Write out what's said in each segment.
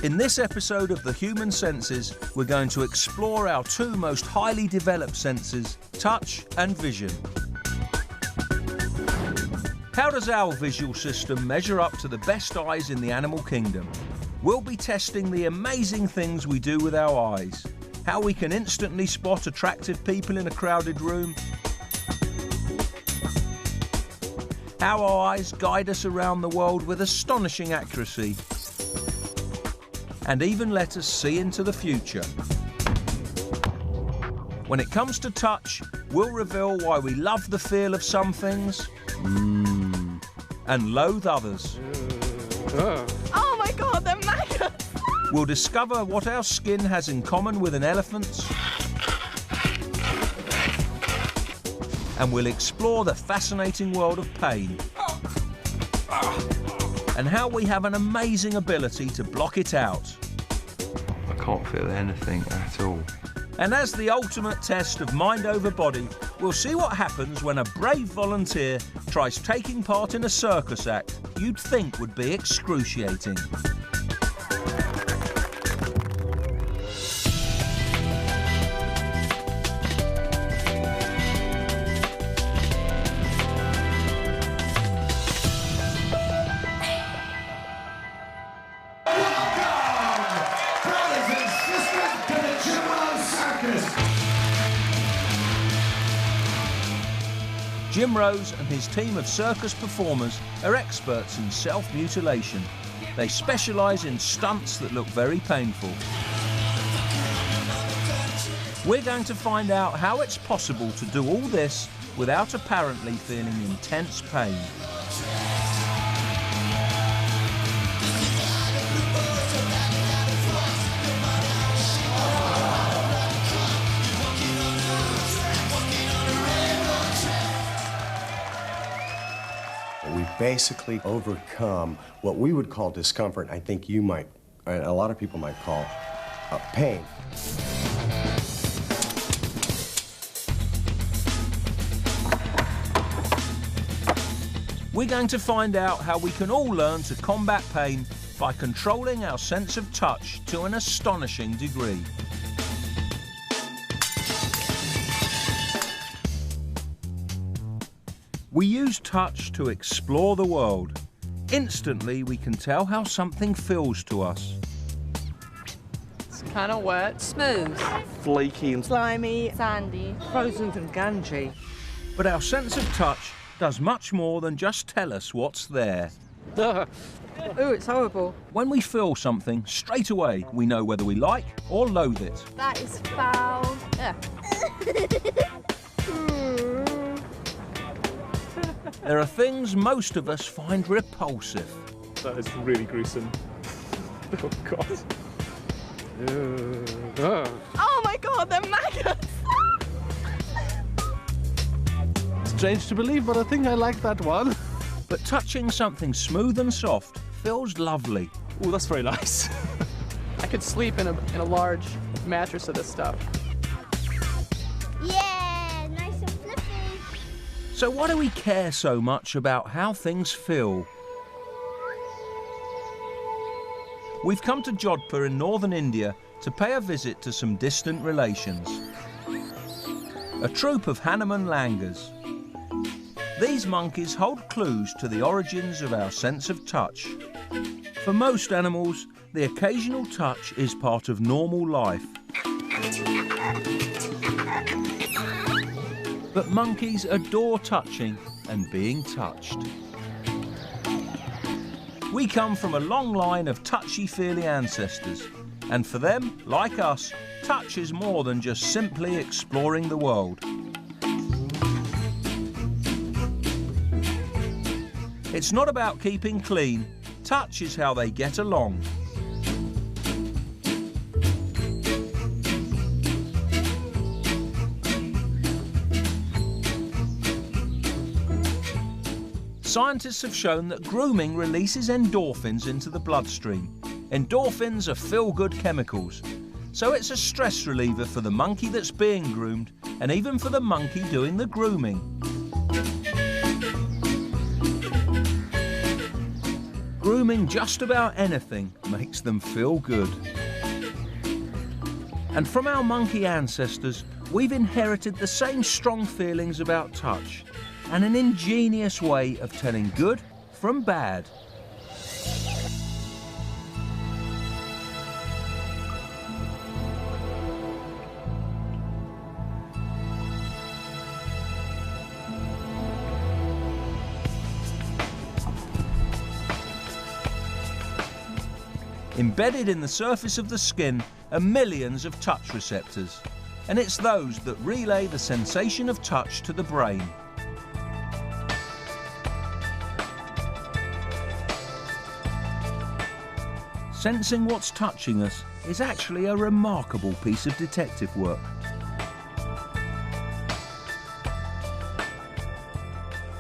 In this episode of The Human Senses, we're going to explore our two most highly developed senses, touch and vision. How does our visual system measure up to the best eyes in the animal kingdom? We'll be testing the amazing things we do with our eyes, how we can instantly spot attractive people in a crowded room, how our eyes guide us around the world with astonishing accuracy, and even let us see into the future. When it comes to touch, we'll reveal why we love the feel of some things and loathe others. Oh my God, they're maggots! We'll discover what our skin has in common with an elephant's, and we'll explore the fascinating world of pain and how we have an amazing ability to block it out. I can't feel anything at all. And as the ultimate test of mind over body, we'll see what happens when a brave volunteer tries taking part in a circus act you'd think would be excruciating. Jim Rose and his team of circus performers are experts in self-mutilation. They specialise in stunts that look very painful. We're going to find out how it's possible to do all this without apparently feeling intense pain. We basically overcome what we would call discomfort. I think you might, and a lot of people might call pain. We're going to find out how we can all learn to combat pain by controlling our sense of touch to an astonishing degree. We use touch to explore the world. Instantly, we can tell how something feels to us. It's kind of wet. Smooth. Flaky and Slimy. Sandy. Frozen and gangy. But our sense of touch does much more than just tell us what's there. Ooh, it's horrible. When we feel something, straight away, we know whether we like or loathe it. That is foul. Yeah. There are things most of us find repulsive. That is really gruesome. Oh, God. Oh my God, they're maggots! Strange to believe, but I think I like that one. But touching something smooth and soft feels lovely. Oh, that's very nice. I could sleep in a large mattress of this stuff. Yeah, nice and fluffy. So why do we care so much about how things feel? We've come to Jodhpur in northern India to pay a visit to some distant relations. A troop of Hanuman langurs. These monkeys hold clues to the origins of our sense of touch. For most animals, the occasional touch is part of normal life. But monkeys adore touching and being touched. We come from a long line of touchy-feely ancestors, and for them, like us, touch is more than just simply exploring the world. It's not about keeping clean. Touch is how they get along. Scientists have shown that grooming releases endorphins into the bloodstream. Endorphins are feel-good chemicals, so it's a stress reliever for the monkey that's being groomed and even for the monkey doing the grooming. grooming just about anything makes them feel good. And from our monkey ancestors, we've inherited the same strong feelings about touch and an ingenious way of telling good from bad. Embedded in the surface of the skin are millions of touch receptors, and it's those that relay the sensation of touch to the brain. Sensing what's touching us is actually a remarkable piece of detective work.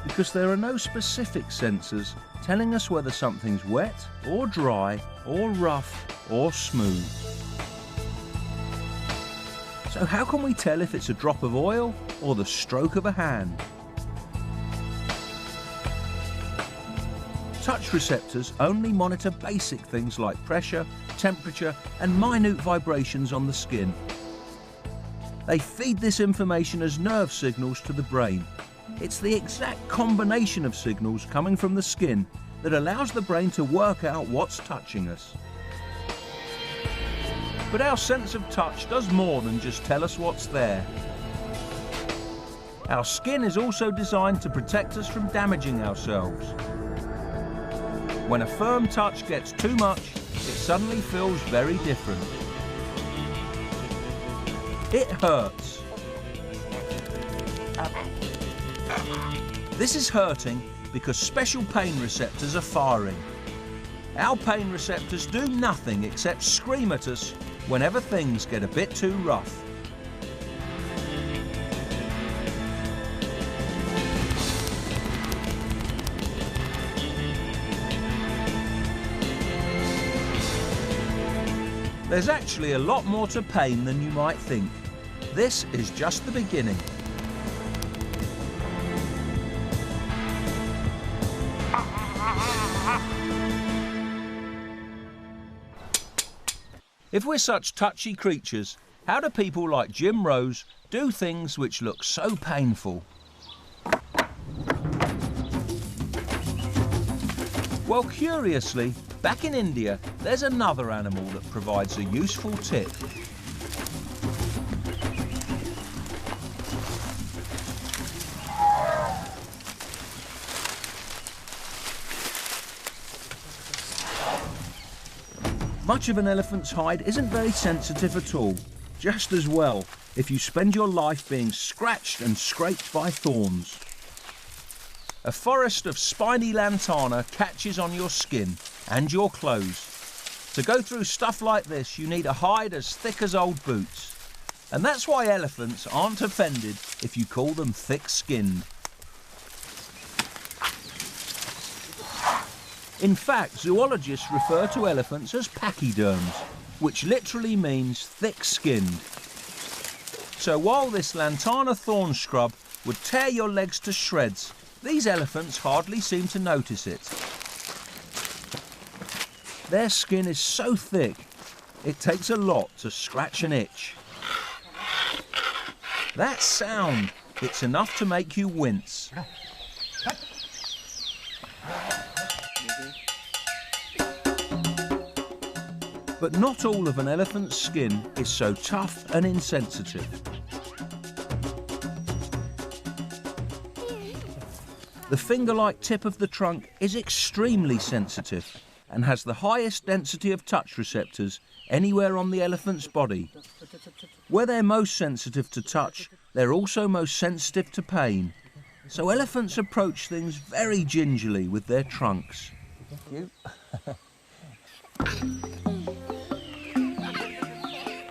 Because there are no specific sensors telling us whether something's wet or dry or rough or smooth. So how can we tell if it's a drop of oil or the stroke of a hand? Touch receptors only monitor basic things like pressure, temperature, and minute vibrations on the skin. They feed this information as nerve signals to the brain. It's the exact combination of signals coming from the skin that allows the brain to work out what's touching us. But our sense of touch does more than just tell us what's there. Our skin is also designed to protect us from damaging ourselves. When a firm touch gets too much, it suddenly feels very different. It hurts. This is hurting because special pain receptors are firing. Our pain receptors do nothing except scream at us whenever things get a bit too rough. There's actually a lot more to pain than you might think. This is just the beginning. If we're such touchy creatures, how do people like Jim Rose do things which look so painful? Well, curiously, back in India, there's another animal that provides a useful tip. Much of an elephant's hide isn't very sensitive at all. Just as well if you spend your life being scratched and scraped by thorns. A forest of spiny lantana catches on your skin and your clothes. To go through stuff like this, you need a hide as thick as old boots. And that's why elephants aren't offended if you call them thick-skinned. In fact, zoologists refer to elephants as pachyderms, which literally means thick-skinned. So while this lantana thorn scrub would tear your legs to shreds, these elephants hardly seem to notice it. Their skin is so thick, it takes a lot to scratch an itch. That sound, it's enough to make you wince. But not all of an elephant's skin is so tough and insensitive. The finger-like tip of the trunk is extremely sensitive and has the highest density of touch receptors anywhere on the elephant's body. Where they're most sensitive to touch, they're also most sensitive to pain. So elephants approach things very gingerly with their trunks. Thank you.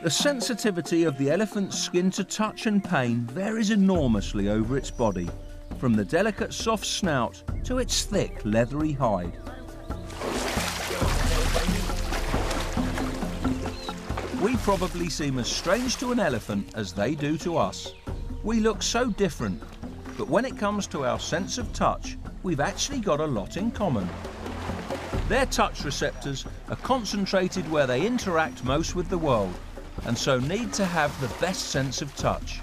The sensitivity of the elephant's skin to touch and pain varies enormously over its body, from the delicate soft snout to its thick leathery hide. We probably seem as strange to an elephant as they do to us. We look so different, but when it comes to our sense of touch, we've actually got a lot in common. Their touch receptors are concentrated where they interact most with the world, and so need to have the best sense of touch.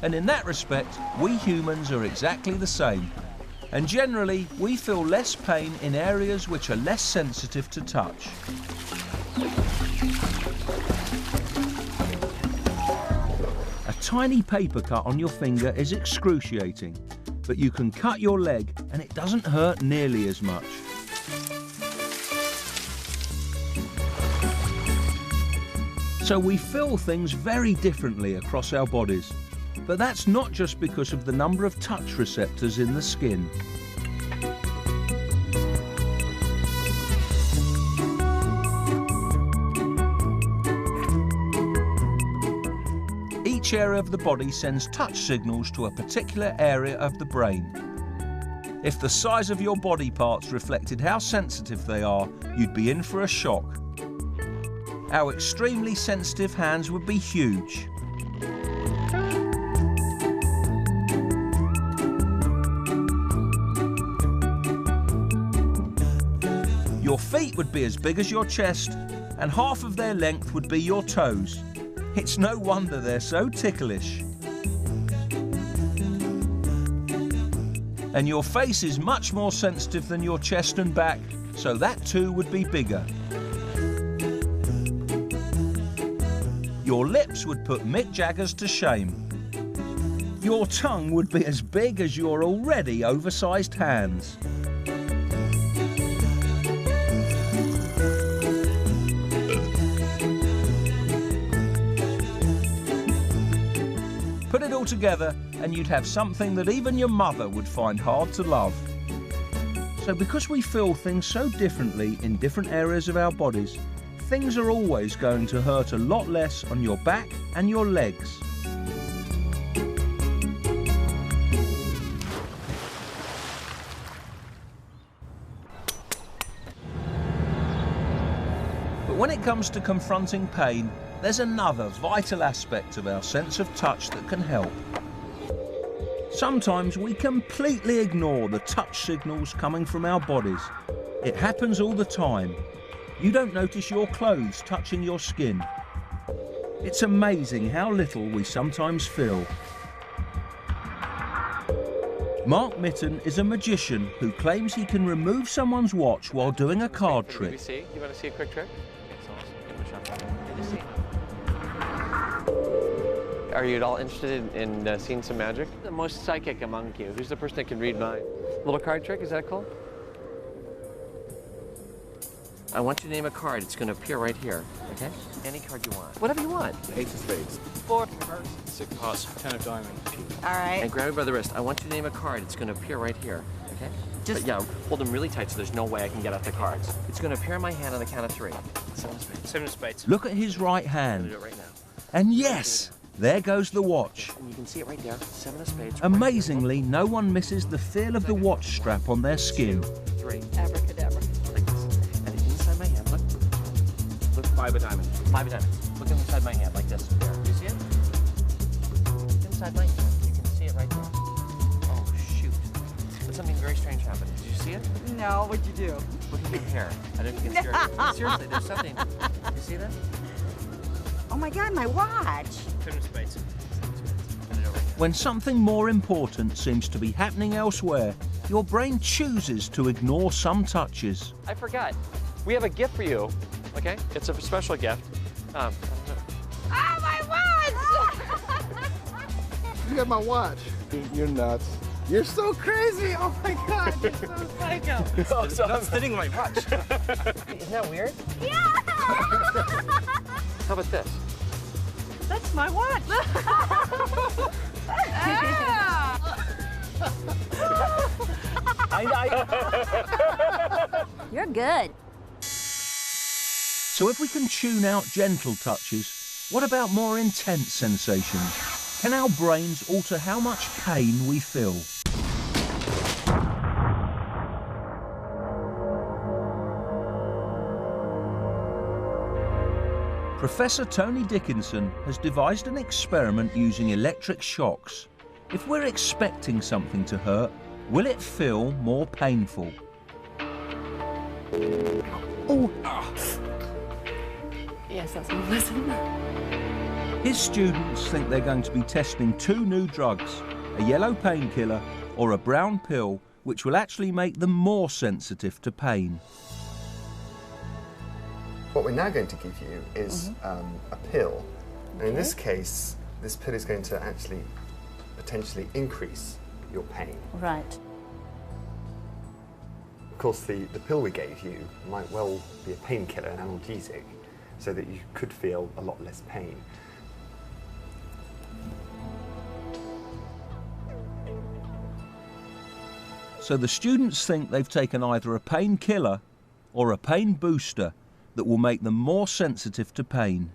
And in that respect, we humans are exactly the same. And generally, we feel less pain in areas which are less sensitive to touch. A tiny paper cut on your finger is excruciating, but you can cut your leg and it doesn't hurt nearly as much. So we feel things very differently across our bodies, but that's not just because of the number of touch receptors in the skin. Each area of the body sends touch signals to a particular area of the brain. If the size of your body parts reflected how sensitive they are, you'd be in for a shock. Our extremely sensitive hands would be huge. Your feet would be as big as your chest, and half of their length would be your toes. It's no wonder they're so ticklish. And your face is much more sensitive than your chest and back, so that too would be bigger. Your lips would put Mick Jagger's to shame. Your tongue would be as big as your already oversized hands. Put it all together and you'd have something that even your mother would find hard to love. So because we feel things so differently in different areas of our bodies, things are always going to hurt a lot less on your back and your legs. But when it comes to confronting pain, there's another vital aspect of our sense of touch that can help. Sometimes we completely ignore the touch signals coming from our bodies. It happens all the time. You don't notice your clothes touching your skin. It's amazing how little we sometimes feel. Mark Mitten is a magician who claims he can remove someone's watch while doing a card trick. You want to see a quick trick? Are you at all interested in seeing some magic? The most psychic among you. Who's the person that can read mind? Little card trick, is that cool? I want you to name a card. It's going to appear right here, okay? Any card you want. Whatever you want. Ace of spades. 4 of hearts. 6 of hearts. 10 of diamonds. All right. And grab me by the wrist. I want you to name a card. It's going to appear right here, okay? Just... But yeah, hold them really tight so there's no way I can get at the cards. It's going to appear in my hand on the count of 3. 7 of spades. 7 of spades. Look at his right I'm hand. going to do it right now. And yes, there goes the watch. And you can see it right there. 7 of spades. Amazingly, no one misses the feel of the watch strap on their skin. 3. Abracadabra. Like this. And inside my hand, look. Look, 5 of diamonds. 5 of diamonds. Look inside my hand, like this. There. You see it? Inside my hand. You can see it right there. Oh, shoot. But something very strange happened. Did you see it? No, what'd you do? Look at your hair. I don't think it's serious. Seriously, there's something. You see that? Oh my God, my watch. 10 of spades. When something more important seems to be happening elsewhere, your brain chooses to ignore some touches. I forgot. We have a gift for you, okay? It's a special gift. Oh, my watch! You got my watch. You're nuts. You're so crazy. Oh my God, you're so psycho. Oh, so I'm sitting my watch. Isn't that weird? Yeah! How about this? That's my watch. You're good. So if we can tune out gentle touches, what about more intense sensations? Can our brains alter how much pain we feel? Professor Tony Dickinson has devised an experiment using electric shocks. If we're expecting something to hurt, will it feel more painful? Oh. Yes, that's unpleasant. His students think they're going to be testing two new drugs, a yellow painkiller or a brown pill, which will actually make them more sensitive to pain. What we're now going to give you is a pill. And in this case, this pill is going to actually potentially increase your pain. Right. Of course, the pill we gave you might well be a painkiller, an analgesic, so that you could feel a lot less pain. So the students think they've taken either a painkiller or a pain booster that will make them more sensitive to pain.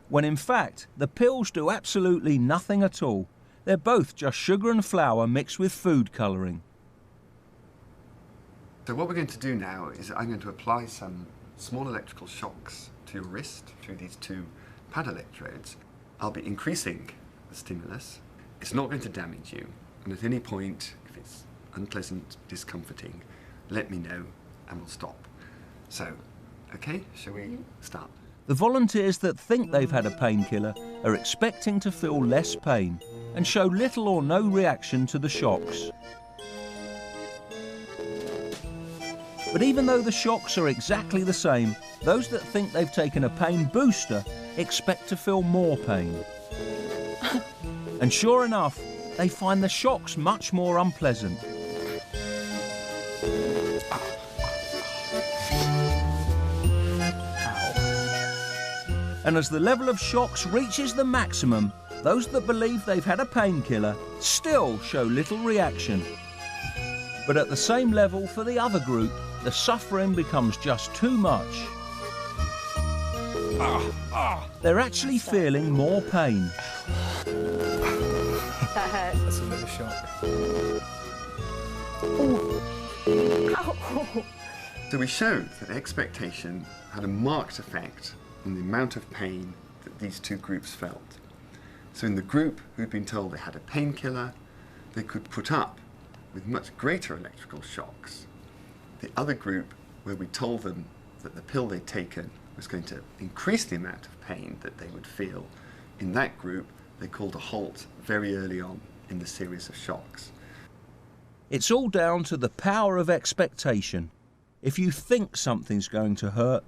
When in fact, the pills do absolutely nothing at all. They're both just sugar and flour mixed with food colouring. So what we're going to do now is I'm going to apply some small electrical shocks to your wrist through these two pad electrodes. I'll be increasing the stimulus. It's not going to damage you, and at any point, if it's unpleasant, discomforting, let me know and we'll stop. So, okay, shall we start? The volunteers that think they've had a painkiller are expecting to feel less pain and show little or no reaction to the shocks. But even though the shocks are exactly the same, those that think they've taken a pain booster expect to feel more pain. And sure enough, they find the shocks much more unpleasant. And as the level of shocks reaches the maximum, those that believe they've had a painkiller still show little reaction. But at the same level for the other group, the suffering becomes just too much. They're actually feeling more pain. That hurts. That's another shock. So we showed that expectation had a marked effect on the amount of pain that these two groups felt. So in the group who'd been told they had a painkiller, they could put up with much greater electrical shocks. The other group, where we told them that the pill they'd taken was going to increase the amount of pain that they would feel, in that group they called a halt very early on in the series of shocks. It's all down to the power of expectation. If you think something's going to hurt,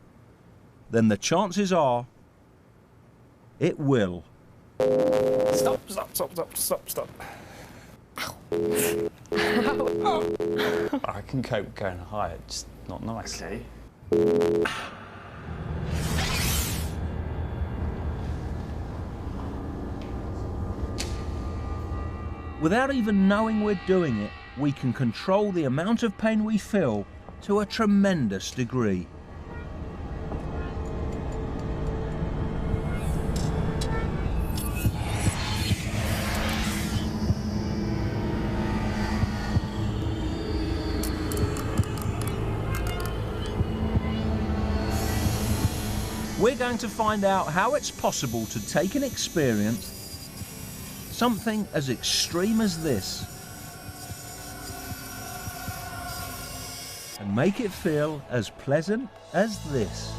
then the chances are it will. Stop, stop, stop, stop, stop, stop. I can cope going higher, it's not nice. Okay. Without even knowing we're doing it, we can control the amount of pain we feel to a tremendous degree. We're going to find out how it's possible to take an experience, something as extreme as this, and make it feel as pleasant as this.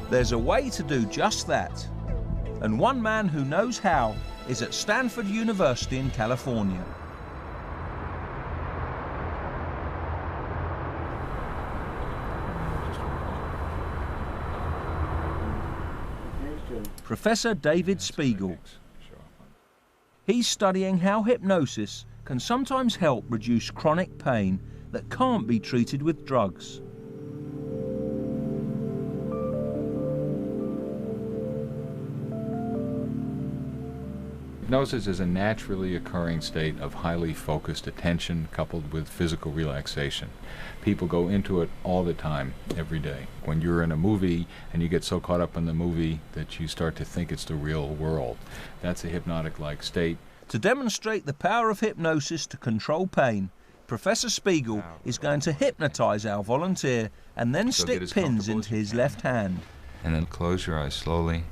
There's a way to do just that, and one man who knows how is at Stanford University in California. Professor David Spiegel. He's studying how hypnosis can sometimes help reduce chronic pain that can't be treated with drugs. Hypnosis is a naturally occurring state of highly focused attention coupled with physical relaxation. People go into it all the time, every day. When you're in a movie and you get so caught up in the movie that you start to think it's the real world, that's a hypnotic-like state. To demonstrate the power of hypnosis to control pain, Professor Spiegel is going to hypnotize our volunteer and then So get stick as pins comfortable into as you his can. left hand. And then close your eyes slowly,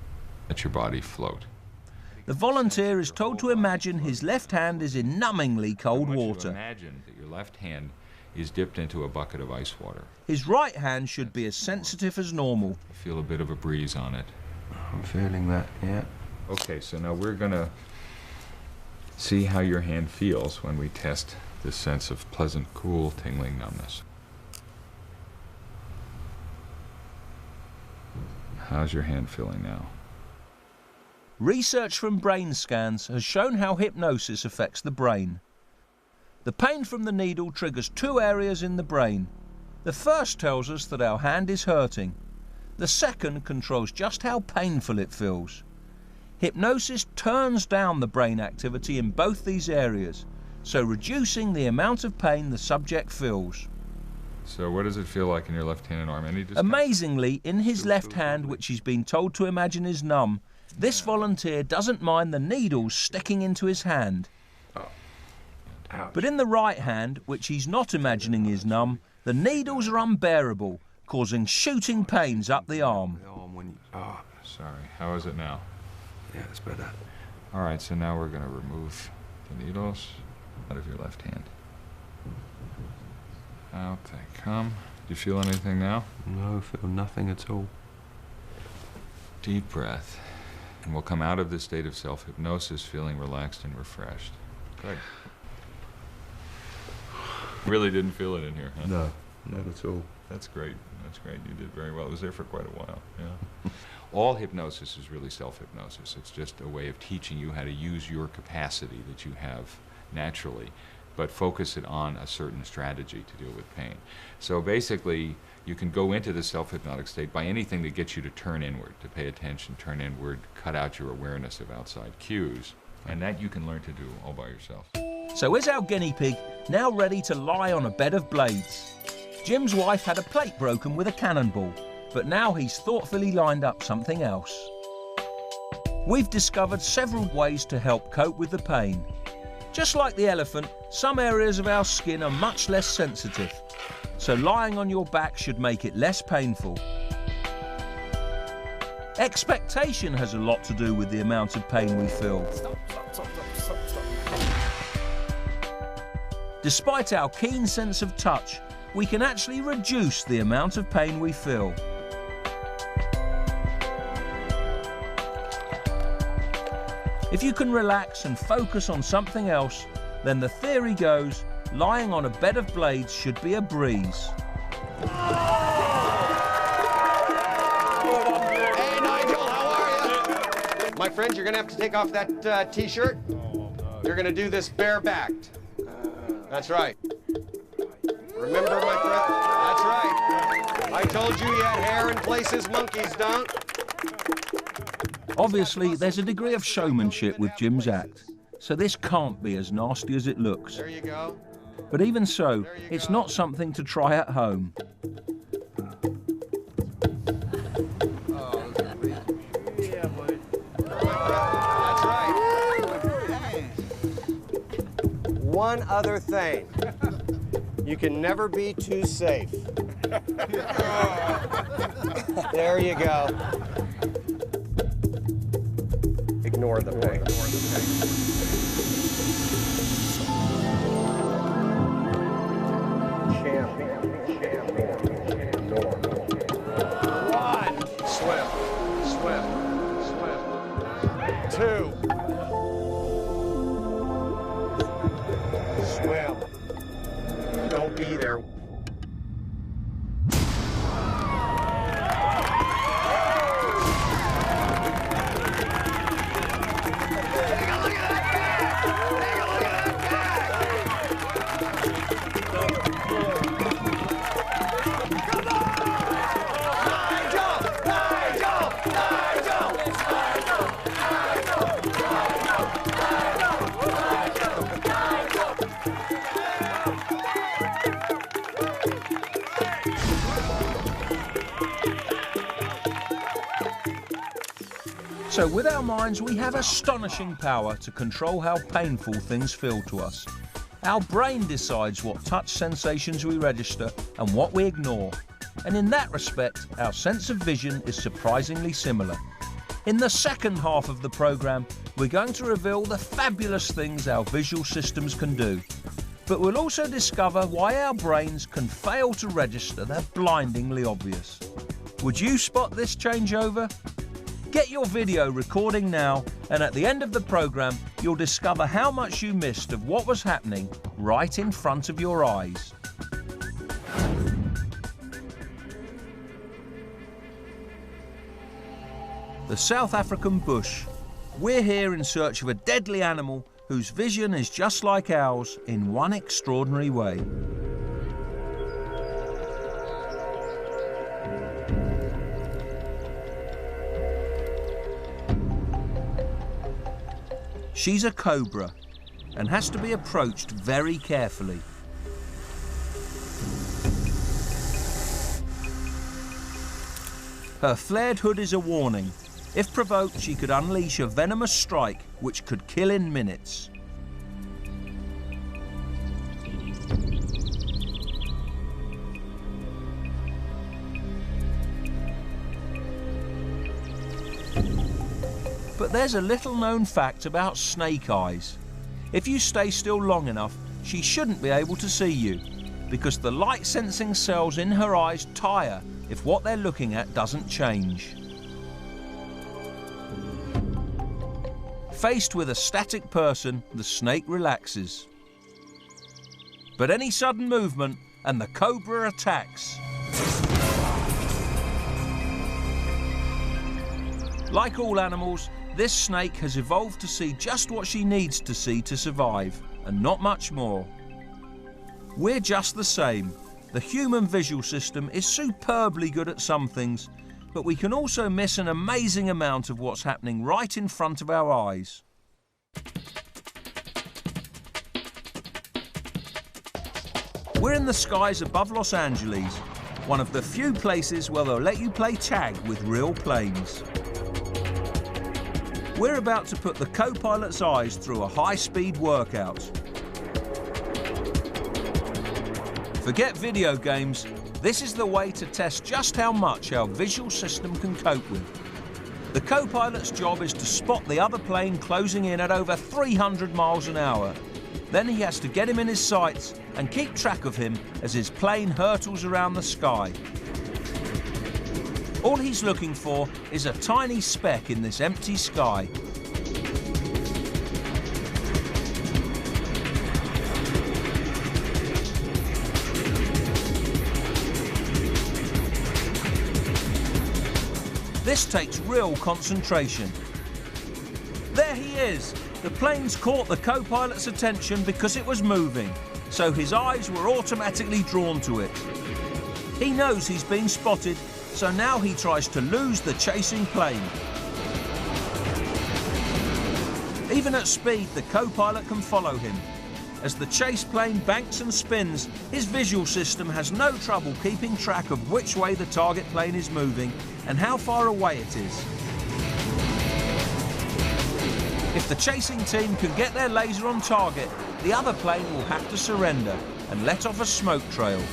let your body float. The volunteer is told to imagine his left hand is in numbingly cold I want you to water. imagine that your left hand is dipped into a bucket of ice water. His right hand should be as sensitive as normal. You feel a bit of a breeze on it. I'm feeling that, yeah. Okay, so now we're gonna see how your hand feels when we test this sense of pleasant, cool, tingling numbness. How's your hand feeling now? Research from brain scans has shown how hypnosis affects the brain. The pain from the needle triggers two areas in the brain. The first tells us that our hand is hurting. The second controls just how painful it feels. Hypnosis turns down the brain activity in both these areas, so reducing the amount of pain the subject feels. So what does it feel like in your left hand and arm? Any discomfort? Amazingly, in his left hand, which he's been told to imagine is numb, this volunteer doesn't mind the needles sticking into his hand. But in the right hand, which he's not imagining is numb, the needles are unbearable, causing shooting pains up the arm. Sorry, how is it now? Yeah, it's better. All right, so now we're going to remove the needles out of your left hand. Out they come. Do you feel anything now? No, I feel nothing at all. Deep breath. And we'll come out of this state of self-hypnosis feeling relaxed and refreshed. Good. Really didn't feel it in here, huh? No, not at all. That's great. That's great. You did very well. It was there for quite a while. Yeah. All hypnosis is really self-hypnosis. It's just a way of teaching you how to use your capacity that you have naturally, but focus it on a certain strategy to deal with pain. So basically, you can go into the self-hypnotic state by anything that gets you to turn inward, to pay attention, turn inward, cut out your awareness of outside cues, and that you can learn to do all by yourself. So is our guinea pig now ready to lie on a bed of blades? Jim's wife had a plate broken with a cannonball, but now he's thoughtfully lined up something else. We've discovered several ways to help cope with the pain. Just like the elephant, some areas of our skin are much less sensitive, so lying on your back should make it less painful. Expectation has a lot to do with the amount of pain we feel. Despite our keen sense of touch, we can actually reduce the amount of pain we feel. If you can relax and focus on something else, then the theory goes, lying on a bed of blades should be a breeze. Hey, Nigel, how are you? My friend, you're going to have to take off that T-shirt. You're going to do this barebacked. That's right. Remember, my friend? That's right. I told you you had hair in places monkeys don't. Obviously, there's a degree of showmanship with Jim's act, so this can't be as nasty as it looks. There you go. But even so, it's not something to try at home. That's right. One other thing. You can never be too safe. There you go. Ignore the pain. One. Swim. Swim. Swim. Two. Swim. Don't be there. So with our minds, we have astonishing power to control how painful things feel to us. Our brain decides what touch sensations we register and what we ignore. And in that respect, our sense of vision is surprisingly similar. In the second half of the programme, we're going to reveal the fabulous things our visual systems can do. But we'll also discover why our brains can fail to register the blindingly obvious. Would you spot this changeover? Get your video recording now, and at the end of the programme, you'll discover how much you missed of what was happening right in front of your eyes. The South African bush. We're here in search of a deadly animal whose vision is just like ours in one extraordinary way. She's a cobra and has to be approached very carefully. Her flared hood is a warning. If provoked, she could unleash a venomous strike which could kill in minutes. But there's a little known fact about snake eyes. If you stay still long enough, she shouldn't be able to see you, because the light sensing cells in her eyes tire if what they're looking at doesn't change. Faced with a static person, the snake relaxes. But any sudden movement and the cobra attacks. Like all animals, this snake has evolved to see just what she needs to see to survive, and not much more. We're just the same. The human visual system is superbly good at some things, but we can also miss an amazing amount of what's happening right in front of our eyes. We're in the skies above Los Angeles, one of the few places where they'll let you play tag with real planes. We're about to put the co-pilot's eyes through a high-speed workout. Forget video games, this is the way to test just how much our visual system can cope with. The co-pilot's job is to spot the other plane closing in at over 300 miles an hour. Then he has to get him in his sights and keep track of him as his plane hurtles around the sky. All he's looking for is a tiny speck in this empty sky. This takes real concentration. There he is! The plane's caught the co-pilot's attention because it was moving, so his eyes were automatically drawn to it. He knows he's been spotted, so now he tries to lose the chasing plane. Even at speed, the co-pilot can follow him. As the chase plane banks and spins, his visual system has no trouble keeping track of which way the target plane is moving and how far away it is. If the chasing team can get their laser on target, the other plane will have to surrender and let off a smoke trail.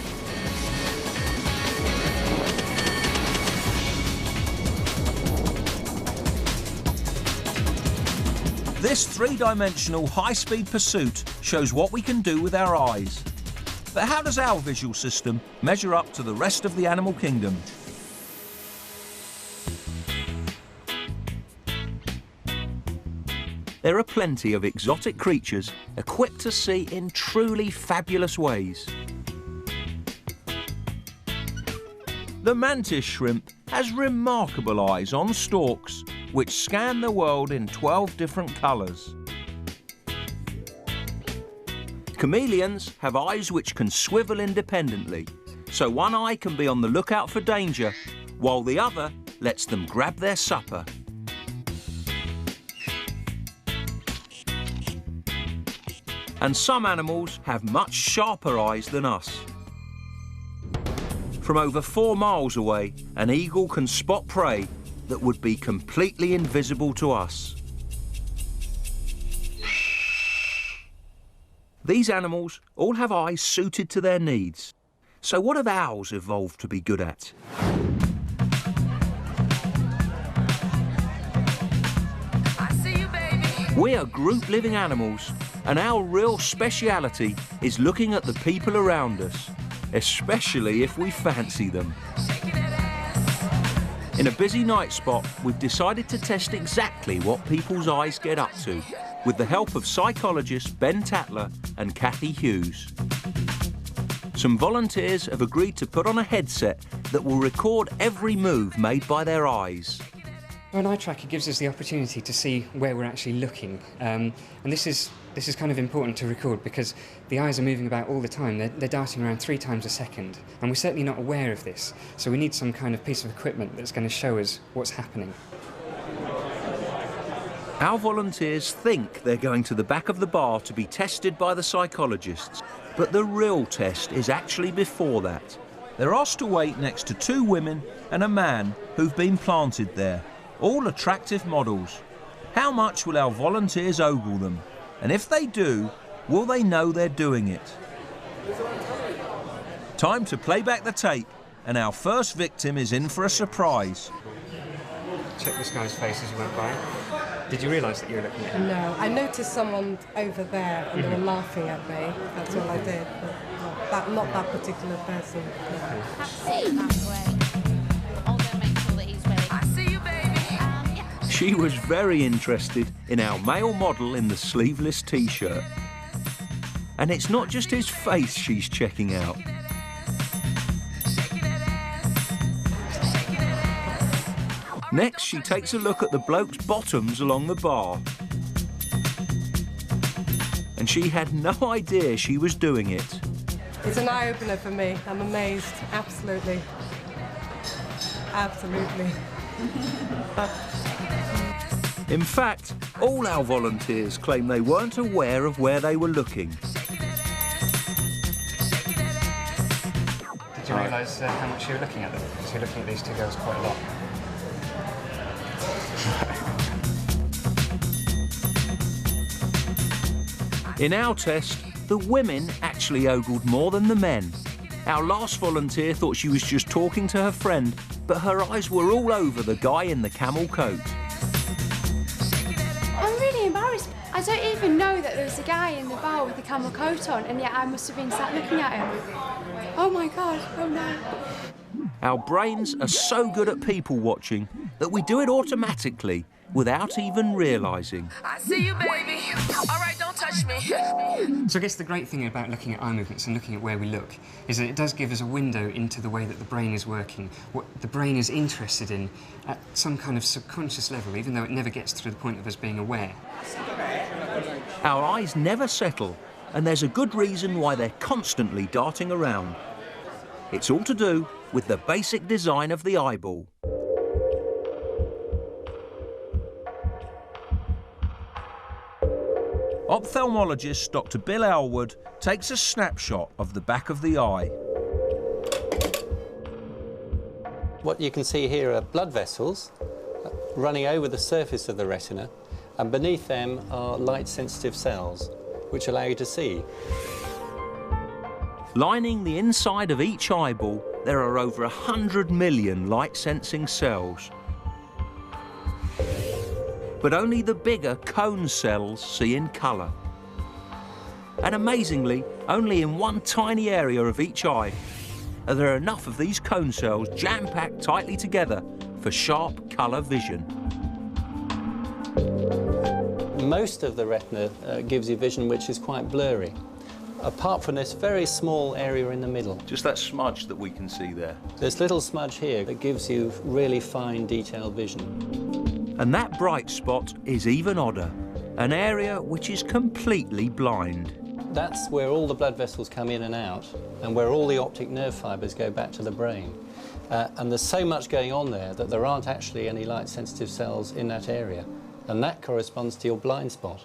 This three-dimensional high-speed pursuit shows what we can do with our eyes. But how does our visual system measure up to the rest of the animal kingdom? There are plenty of exotic creatures equipped to see in truly fabulous ways. The mantis shrimp has remarkable eyes on stalks which scan the world in 12 different colours. Chameleons have eyes which can swivel independently, so one eye can be on the lookout for danger, while the other lets them grab their supper. And some animals have much sharper eyes than us. From over 4 miles away, an eagle can spot prey that would be completely invisible to us. These animals all have eyes suited to their needs. So what have owls evolved to be good at? We are group-living animals, and our real speciality is looking at the people around us, especially if we fancy them. In a busy night spot, we've decided to test exactly what people's eyes get up to, with the help of psychologists Ben Tatler and Kathy Hughes. Some volunteers have agreed to put on a headset that will record every move made by their eyes. Well, an eye tracker gives us the opportunity to see where we're actually looking, and this is kind of important to record because the eyes are moving about all the time. They're darting around 3 times a second, and we're certainly not aware of this, so we need some kind of piece of equipment that's going to show us what's happening. Our volunteers think they're going to the back of the bar to be tested by the psychologists, but the real test is actually before that. They're asked to wait next to 2 women and a man who've been planted there, all attractive models. How much will our volunteers ogle them? And if they do, will they know they're doing it? Time to play back the tape, and our first victim is in for a surprise. Check this guy's face as you went by. Did you realise that you were looking at him? No, I noticed someone over there and they were laughing at me. That's all I did. But not that particular person. She was very interested in our male model in the sleeveless t-shirt. And it's not just his face she's checking out. Next, she takes a look at the bloke's bottoms along the bar. And she had no idea she was doing it. It's an eye-opener for me. I'm amazed. Absolutely. Absolutely. In fact, all our volunteers claim they weren't aware of where they were looking. Did you realise how much you were looking at them? Because you're looking at these 2 girls quite a lot. In our test, the women actually ogled more than the men. Our last volunteer thought she was just talking to her friend, but her eyes were all over the guy in the camel coat. I'm really embarrassed. I don't even know that there was a guy in the bar with a camel coat on, and yet I must have been sat looking at him. Oh my God, oh no. Our brains are so good at people watching that we do it automatically without even realising. I see you, baby. All right, don't touch me. So I guess the great thing about looking at eye movements and looking at where we look is that it does give us a window into the way that the brain is working, what the brain is interested in at some kind of subconscious level, even though it never gets to the point of us being aware. Our eyes never settle, and there's a good reason why they're constantly darting around. It's all to do with the basic design of the eyeball. Ophthalmologist Dr. Bill Elwood takes a snapshot of the back of the eye. What you can see here are blood vessels running over the surface of the retina, and beneath them are light-sensitive cells, which allow you to see. Lining the inside of each eyeball, there are over 100 million light-sensing cells. But only the bigger cone cells see in colour. And amazingly, only in one tiny area of each eye are there enough of these cone cells jam-packed tightly together for sharp colour vision. Most of the retina gives you vision which is quite blurry, apart from this very small area in the middle. Just that smudge that we can see there. This little smudge here that gives you really fine, detailed vision. And that bright spot is even odder, an area which is completely blind. That's where all the blood vessels come in and out, and where all the optic nerve fibres go back to the brain. And there's so much going on there that there aren't actually any light-sensitive cells in that area, and that corresponds to your blind spot.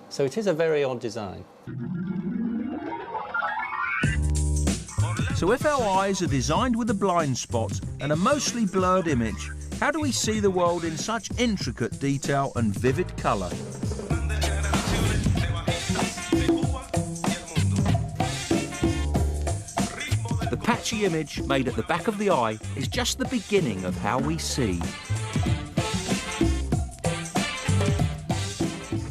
So it is a very odd design. So if our eyes are designed with a blind spot and a mostly blurred image, How do we see the world in such intricate detail and vivid colour? The patchy image made at the back of the eye is just the beginning of how we see.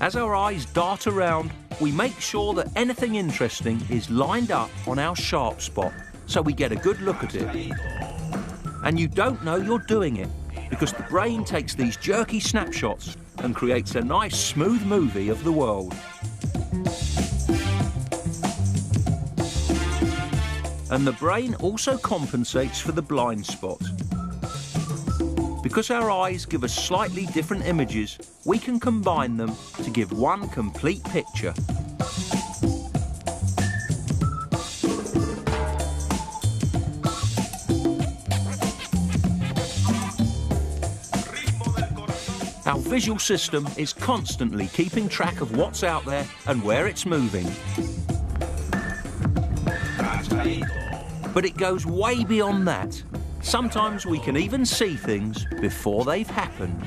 As our eyes dart around, we make sure that anything interesting is lined up on our sharp spot, so we get a good look at it. And you don't know you're doing it, because the brain takes these jerky snapshots and creates a nice smooth movie of the world. And the brain also compensates for the blind spot. Because our eyes give us slightly different images, we can combine them to give one complete picture. Our visual system is constantly keeping track of what's out there and where it's moving. But it goes way beyond that. Sometimes we can even see things before they've happened.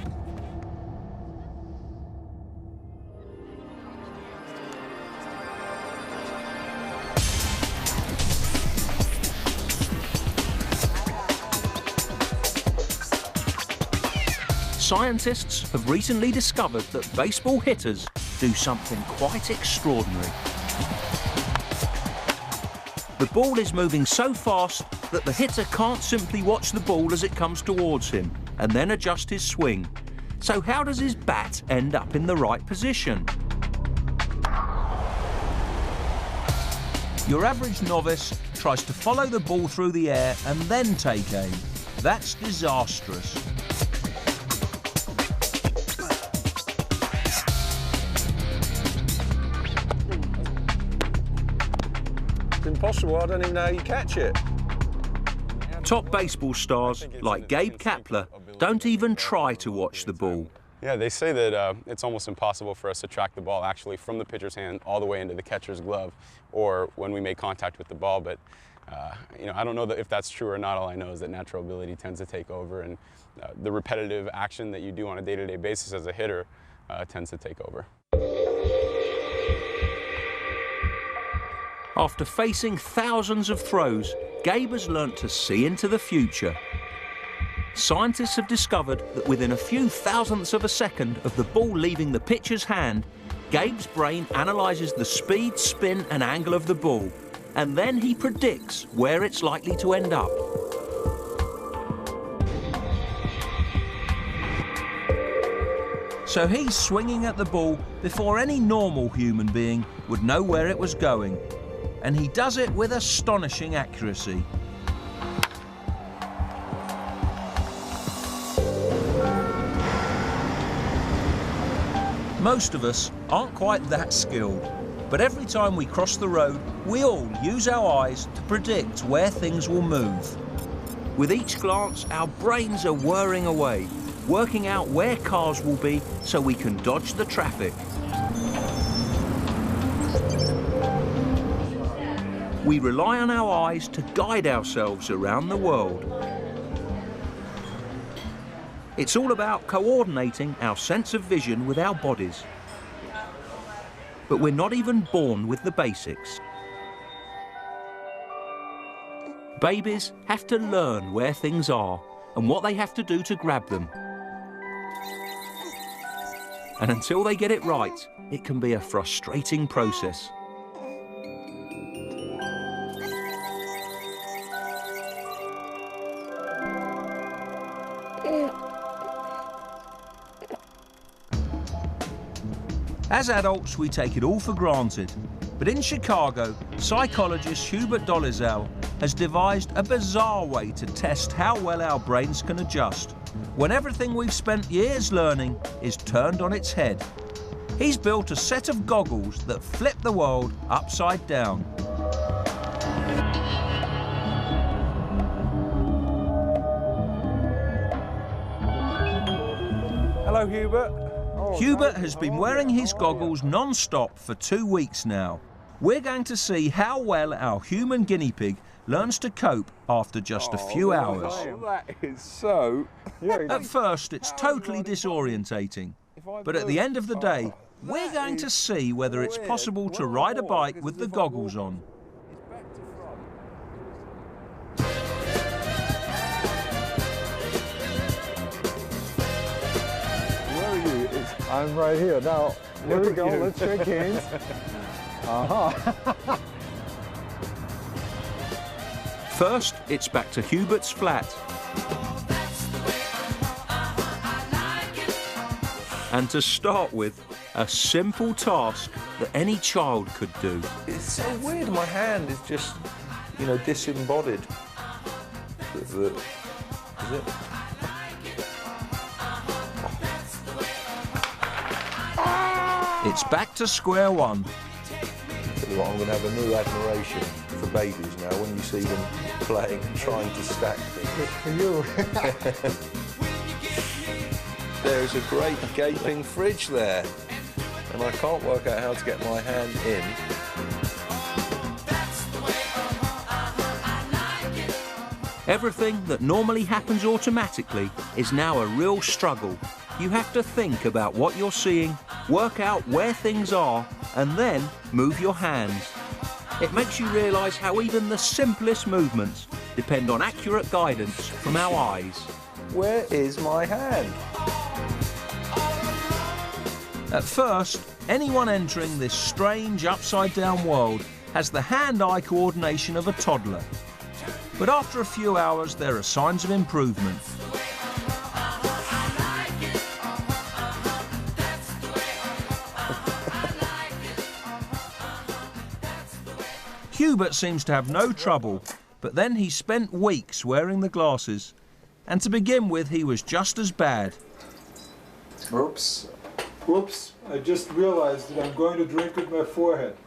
Scientists have recently discovered that baseball hitters do something quite extraordinary. The ball is moving so fast that the hitter can't simply watch the ball as it comes towards him and then adjust his swing. So how does his bat end up in the right position? Your average novice tries to follow the ball through the air and then take aim. That's disastrous. It's impossible, I don't even know how you catch it. Top baseball stars like Gabe Kapler don't even try to watch the ball. Yeah, they say that it's almost impossible for us to track the ball actually from the pitcher's hand all the way into the catcher's glove or when we make contact with the ball, but you know, I don't know if that's true or not. All I know is that natural ability tends to take over, and the repetitive action that you do on a day-to-day basis as a hitter tends to take over. After facing thousands of throws, Gabe has learnt to see into the future. Scientists have discovered that within a few thousandths of a second of the ball leaving the pitcher's hand, Gabe's brain analyses the speed, spin and angle of the ball, and then he predicts where it's likely to end up. So he's swinging at the ball before any normal human being would know where it was going. And he does it with astonishing accuracy. Most of us aren't quite that skilled, but every time we cross the road, we all use our eyes to predict where things will move. With each glance, our brains are whirring away, working out where cars will be so we can dodge the traffic. We rely on our eyes to guide ourselves around the world. It's all about coordinating our sense of vision with our bodies. But we're not even born with the basics. Babies have to learn where things are and what they have to do to grab them. And until they get it right, it can be a frustrating process. As adults, we take it all for granted. But in Chicago, psychologist Hubert Dolezal has devised a bizarre way to test how well our brains can adjust when everything we've spent years learning is turned on its head. He's built a set of goggles that flip the world upside down. Hello, Hubert. Hubert has been wearing his goggles non-stop for 2 weeks now. We're going to see how well our human guinea pig learns to cope after just a few hours. That is so... At first, it's totally disorientating, but at the end of the day, we're going to see whether it's possible to ride a bike with the goggles on. Where are you? I'm right here. Now, here we go. Let's shake hands. First, it's back to Hubert's flat. And to start with, a simple task that any child could do. It's so weird, my hand is just, you know, disembodied. Is it? It's back to square one. I'm going to have a new admiration for babies now when you see them playing and trying to stack things. For you. There's a great gaping fridge there, and I can't work out how to get my hand in. Everything that normally happens automatically is now a real struggle. You have to think about what you're seeing, work out where things are, and then move your hands. It makes you realise how even the simplest movements depend on accurate guidance from our eyes. Where is my hand? At first, anyone entering this strange upside-down world has the hand-eye coordination of a toddler. But after a few hours, there are signs of improvement. Hubert seems to have no trouble, but then he spent weeks wearing the glasses, and to begin with, he was just as bad. Oops. Oops. I just realized that I'm going to drink with my forehead.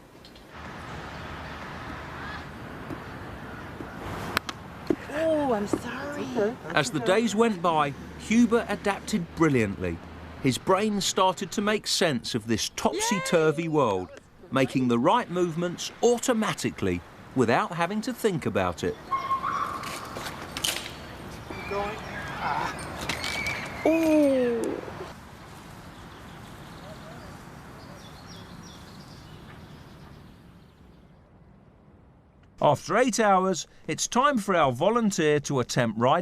Oh, I'm sorry. Okay. As the days went by, Hubert adapted brilliantly. His brain started to make sense of this topsy-turvy world, making the right movements automatically without having to think about it. Oh. After 8 hours, it's time for our volunteer to attempt riding